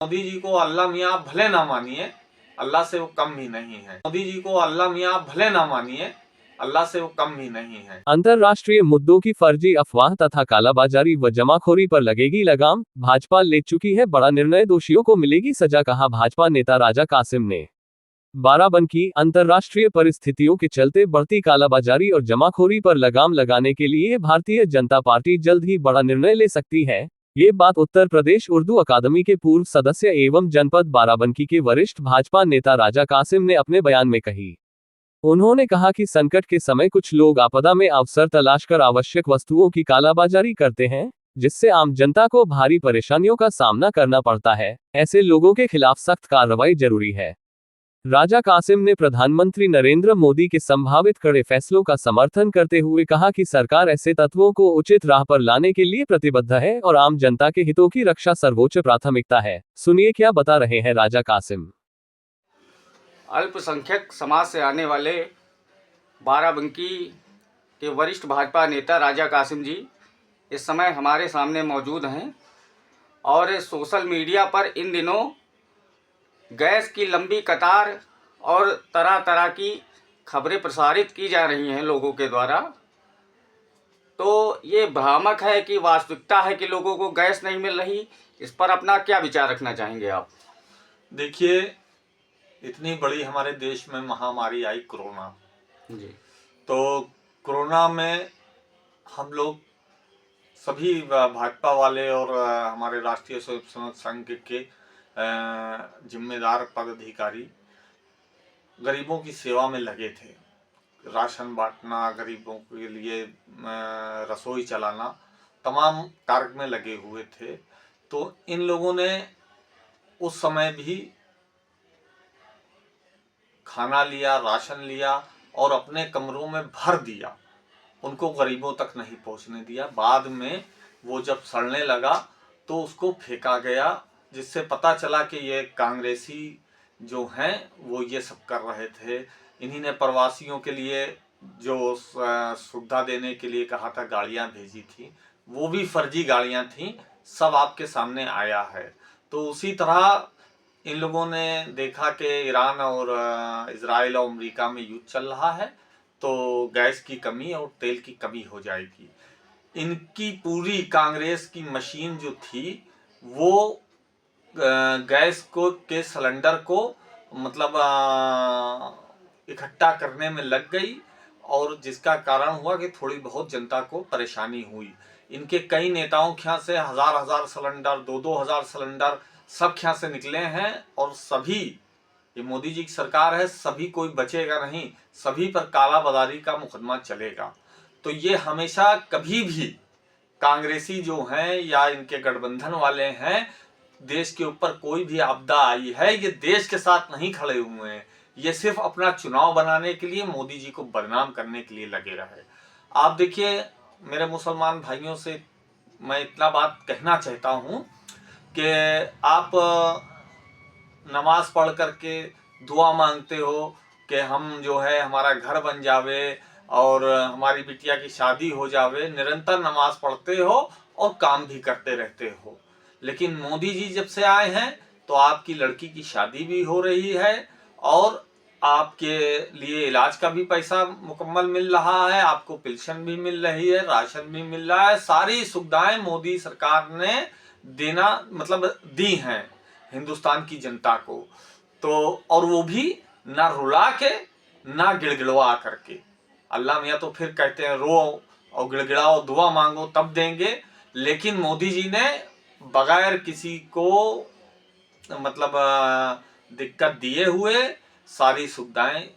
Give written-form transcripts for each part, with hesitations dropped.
मोदी जी को अल्लाह मियाँ आप भले ना मानिए, अल्लाह से वो कम भी नहीं है। मोदी जी को अल्लाह मियाँ आप भले ना मानिए, अल्लाह से वो कम भी नहीं है। अंतर्राष्ट्रीय मुद्दों की फर्जी अफवाह तथा कालाबाजारी व जमाखोरी पर लगेगी लगाम, भाजपा ले चुकी है बड़ा निर्णय, दोषियों को मिलेगी सजा, कहा भाजपा नेता राजा कासिम ने। बाराबंकी। अंतर्राष्ट्रीय परिस्थितियों के चलते बढ़ती कालाबाजारी और जमाखोरी पर लगाम लगाने के लिए भारतीय जनता पार्टी जल्द ही बड़ा निर्णय ले सकती है। ये बात उत्तर प्रदेश उर्दू अकादमी के पूर्व सदस्य एवं जनपद बाराबंकी के वरिष्ठ भाजपा नेता राजा कासिम ने अपने बयान में कही। उन्होंने कहा कि संकट के समय कुछ लोग आपदा में अवसर तलाशकर आवश्यक वस्तुओं की कालाबाजारी करते हैं, जिससे आम जनता को भारी परेशानियों का सामना करना पड़ता है। ऐसे लोगों के खिलाफ सख्त कार्रवाई जरूरी है। राजा कासिम ने प्रधानमंत्री नरेंद्र मोदी के संभावित कड़े फैसलों का समर्थन करते हुए कहा कि सरकार ऐसे तत्वों को उचित राह पर लाने के लिए प्रतिबद्ध है और आम जनता के हितों की रक्षा सर्वोच्च प्राथमिकता है। सुनिए क्या बता रहे हैं राजा कासिम। अल्पसंख्यक समाज से आने वाले बाराबंकी के वरिष्ठ भाजपा नेता राजा कासिम जी इस समय हमारे सामने मौजूद हैं और सोशल मीडिया पर इन दिनों गैस की लंबी कतार और तरह तरह की खबरें प्रसारित की जा रही हैं लोगों के द्वारा। तो ये भ्रामक है कि वास्तविकता है कि लोगों को गैस नहीं मिल रही। इस पर अपना क्या विचार रखना चाहेंगे आप? देखिए, इतनी बड़ी हमारे देश में महामारी आई कोरोना जी। तो कोरोना में हम लोग सभी भाजपा वाले और हमारे राष्ट्रीय स्वयंसेवक संघ के जिम्मेदार पदाधिकारी गरीबों की सेवा में लगे थे। राशन बांटना, गरीबों के लिए रसोई चलाना, तमाम कार्य में लगे हुए थे। तो इन लोगों ने उस समय भी खाना लिया, राशन लिया और अपने कमरों में भर दिया, उनको गरीबों तक नहीं पहुंचने दिया। बाद में वो जब सड़ने लगा तो उसको फेंका गया, जिससे पता चला कि ये कांग्रेसी जो हैं वो ये सब कर रहे थे। इन्हीं ने प्रवासियों के लिए जो सुविधा देने के लिए कहा था, गाड़ियां भेजी थी, वो भी फर्जी गाड़ियां थीं। सब आपके सामने आया है। तो उसी तरह इन लोगों ने देखा कि ईरान और इजराइल और अमेरिका में युद्ध चल रहा है, तो गैस की कमी और तेल की कमी हो जाएगी। इनकी पूरी कांग्रेस की मशीन जो थी वो गैस को के सिलेंडर को मतलब इकट्ठा करने में लग गई, और जिसका कारण हुआ कि थोड़ी बहुत जनता को परेशानी हुई। इनके कई नेताओं के यहाँ से हजार हजार सिलेंडर, 2-2 हजार सिलेंडर सब यहाँ से निकले हैं, और सभी, ये मोदी जी की सरकार है, सभी कोई बचेगा नहीं, सभी पर कालाबाजारी का मुकदमा चलेगा। तो ये हमेशा कभी भी कांग्रेसी जो हैं या इनके गठबंधन वाले हैं, देश के ऊपर कोई भी आपदा आई है, ये देश के साथ नहीं खड़े हुए हैं। ये सिर्फ अपना चुनाव बनाने के लिए, मोदी जी को बदनाम करने के लिए लगे रहे। आप देखिए, मेरे मुसलमान भाइयों से मैं इतना बात कहना चाहता हूँ कि आप नमाज पढ़ करके दुआ मांगते हो कि हम जो है हमारा घर बन जावे और हमारी बिटिया की शादी हो जावे, निरंतर नमाज पढ़ते हो और काम भी करते रहते हो। लेकिन मोदी जी जब से आए हैं तो आपकी लड़की की शादी भी हो रही है और आपके लिए इलाज का भी पैसा मुकम्मल मिल रहा है, आपको पेंशन भी मिल रही है, राशन भी मिल रहा है। सारी सुविधाएं मोदी सरकार ने देना मतलब दी हैं हिंदुस्तान की जनता को। तो और वो भी ना रुला के ना गिड़गिड़वा करके। अल्लाह मियाँ तो फिर कहते हैं रो और गिड़गिड़ाओ, दुआ मांगो तब देंगे, लेकिन मोदी जी ने बगैर किसी को मतलब दिक्कत दिए हुए सारी सुविधाएं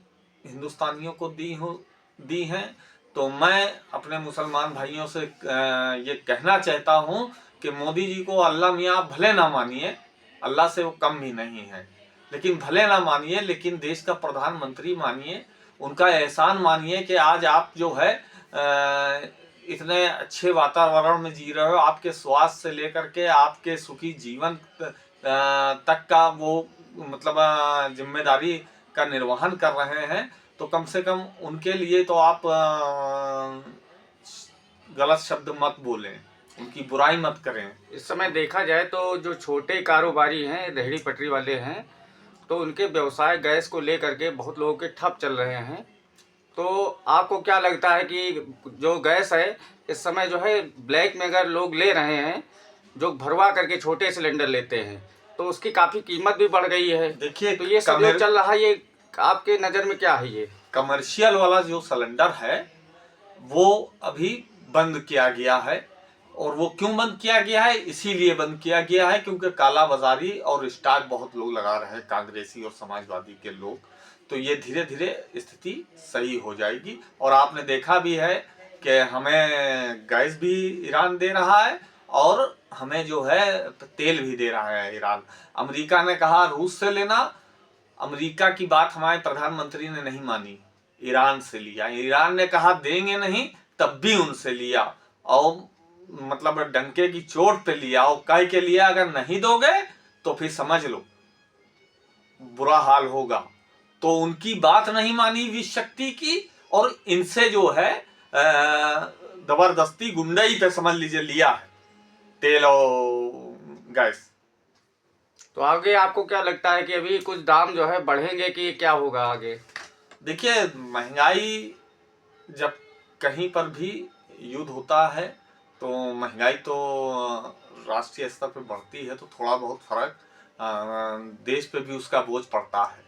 हिंदुस्तानियों को दी हैं। तो मैं अपने मुसलमान भाइयों से ये कहना चाहता हूँ कि मोदी जी को अल्लाह मियाँ आप भले ना मानिए, अल्लाह से वो कम भी नहीं है, लेकिन भले ना मानिए, लेकिन देश का प्रधानमंत्री मानिए, उनका एहसान मानिए कि आज आप जो है इतने अच्छे वातावरण में जी रहे हो। आपके स्वास्थ्य से लेकर के आपके सुखी जीवन तक का वो मतलब जिम्मेदारी का निर्वहन कर रहे हैं। तो कम से कम उनके लिए तो आप गलत शब्द मत बोलें। उनकी बुराई मत करें। इस समय देखा जाए तो जो छोटे कारोबारी हैं, रेहड़ी पटरी वाले हैं, तो उनके व्यवसाय गैस को लेकर के बहुत लोगों के ठप चल रहे हैं। तो आपको क्या लगता है कि जो गैस है इस समय जो है ब्लैक में अगर लोग ले रहे हैं, जो भरवा करके छोटे सिलेंडर लेते हैं, तो उसकी काफ़ी कीमत भी बढ़ गई है। देखिए, तो ये सब जो चल रहा है, ये आपके नज़र में क्या है? ये कमर्शियल वाला जो सिलेंडर है वो अभी बंद किया गया है। और वो क्यों बंद किया गया है? इसीलिए बंद किया गया है क्योंकि काला बाजारी और स्टॉक बहुत लोग लगा रहे हैं, कांग्रेसी और समाजवादी के लोग। तो ये धीरे धीरे स्थिति सही हो जाएगी। और आपने देखा भी है कि हमें गैस भी ईरान दे रहा है और हमें जो है तेल भी दे रहा है ईरान। अमेरिका ने कहा रूस से लेना, अमेरिका की बात हमारे प्रधानमंत्री ने नहीं मानी, ईरान से लिया। ईरान ने कहा देंगे नहीं, तब भी उनसे लिया और मतलब डंके की चोट पे लिया और कह के लिया अगर नहीं दोगे तो फिर समझ लो बुरा हाल होगा। तो उनकी बात नहीं मानी विश्व शक्ति की और इनसे जो है जबरदस्ती गुंडई पे समझ लीजिए लिया है तेल और गैस। तो आगे आपको क्या लगता है कि अभी कुछ दाम जो है बढ़ेंगे कि क्या होगा आगे? देखिए, महंगाई जब कहीं पर भी युद्ध होता है तो महंगाई तो राष्ट्रीय स्तर पर बढ़ती है, तो थोड़ा बहुत फर्क देश पे भी उसका बोझ पड़ता है।